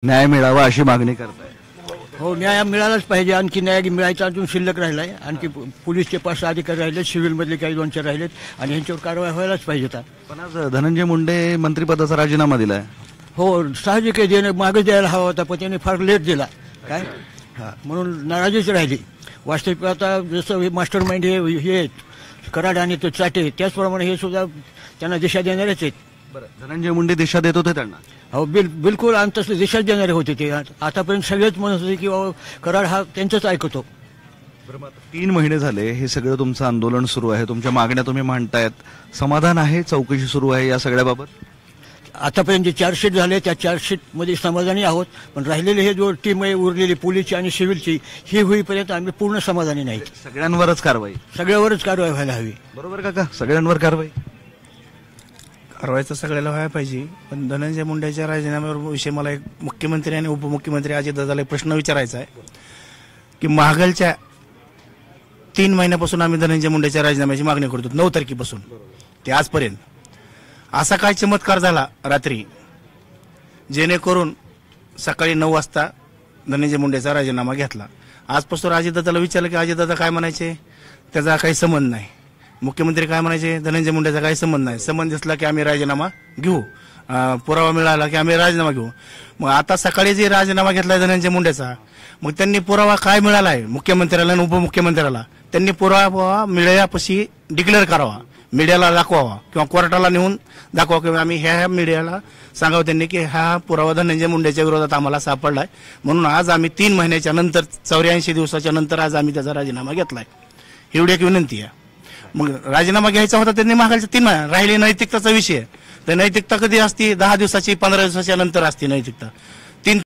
न्याय मिळावा अशी मागणी करताय? हो, न्याय मिळालाच पाहिजे. आणखी न्याय मिळायचा अजून शिल्लक राहिला आहे. आणखी पोलीसचे 5 अधिकारी राहिलेत, सिव्हिलमधले काही 2-4 राहिलेत आणि ह्यांच्यावर कारवाई व्हायलाच पाहिजे. पण आज धनंजय मुंडे मंत्रिपदाचा राजीनामा दिलाय. हो, साहजिक आहे, देणं मागे द्यायला हवा होता, पण त्याने फार लेट दिला काय. म्हणून नाराजीच राहिली. वास्तविक आता जसं मास्टर माइंड हे कराड आणि तो चाटे, त्याचप्रमाणे हे सुद्धा त्यांना दिशा देणारेच आहेत. धनंजय मुंडे दिशा देत होते त्यांना. हो, बिलकुल. आणि तसं दिशा देणारे होते ते. आतापर्यंत सगळेच म्हणत होते की कराड हा त्यांचंच ऐकतो. 3 महिने झाले हे सगळं तुमचं आंदोलन सुरू आहे, तुमच्या मागण्या तुम्ही मांडतायत. समाधान आहे? चौकशी सुरू आहे या सगळ्याबाबत? आतापर्यंत जे चार्जशीट झाले त्या चार्जशीटमध्ये समाधानी आहोत, पण राहिलेले हे जो टीम आहे उरलेली पोलीसची आणि सिव्हिलची, ही होईपर्यंत आम्ही पूर्ण समाधानी नाही. सगळ्यांवरच कारवाई? सगळ्यावरच कारवाई व्हायला हवी. बरोबर काका? सगळ्यांवर कारवाई कारवाईचं सगळ्याला व्हायला पाहिजे. पण धनंजय मुंडेच्या राजीनाम्याविषयी मला एक मुख्यमंत्री आणि उपमुख्यमंत्री अजितदादाला प्रश्न विचारायचा आहे की मागलच्या 3 महिन्यापासून आम्ही धनंजय मुंडेच्या राजीनाम्याची मागणी करतो, 9 तारखेपासून ते आजपर्यंत. असा काय चमत्कार झाला रात्री जेणेकरून सकाळी 9 वाजता धनंजय मुंडेचा राजीनामा घेतला. आजपासून अजितदादाला विचारलं की अजितदादा काय म्हणायचे, त्याचा काही संबंध नाही. मुख्यमंत्री काय म्हणायचे, धनंजय मुंडेचा काही संबंध नाही. संबंध दिसला की आम्ही राजीनामा घेऊ, पुरावा मिळाला की आम्ही राजीनामा घेऊ. मग आता सकाळी जे राजीनामा घेतलाय धनंजय मुंडेचा, मग त्यांनी पुरावा काय मिळाला आहे मुख्यमंत्र्याला आणि उपमुख्यमंत्र्याला, त्यांनी पुरावा मिळाल्यापाशी डिक्लेअर करावा, मीडियाला दाखवावा किंवा कोर्टाला नेऊन दाखवा किंवा आम्ही ह्या एरियाला सांगावं त्यांनी की हा पुरावा धनंजय मुंडेच्या विरोधात आम्हाला सापडलाय, म्हणून आज आम्ही 3 महिन्याच्या नंतर 84 दिवसाच्या नंतर आज आम्ही त्याचा राजीनामा घेतलाय. एवढी एक विनंती आहे. मग राजीनामा घ्यायचा होता त्यांनी मागायचा 3 महिने राहिली. नैतिकताचा विषय, तर नैतिकता कधी असती? 10 दिवसाची 15 दिवसाच्या नंतर असते नैतिकता.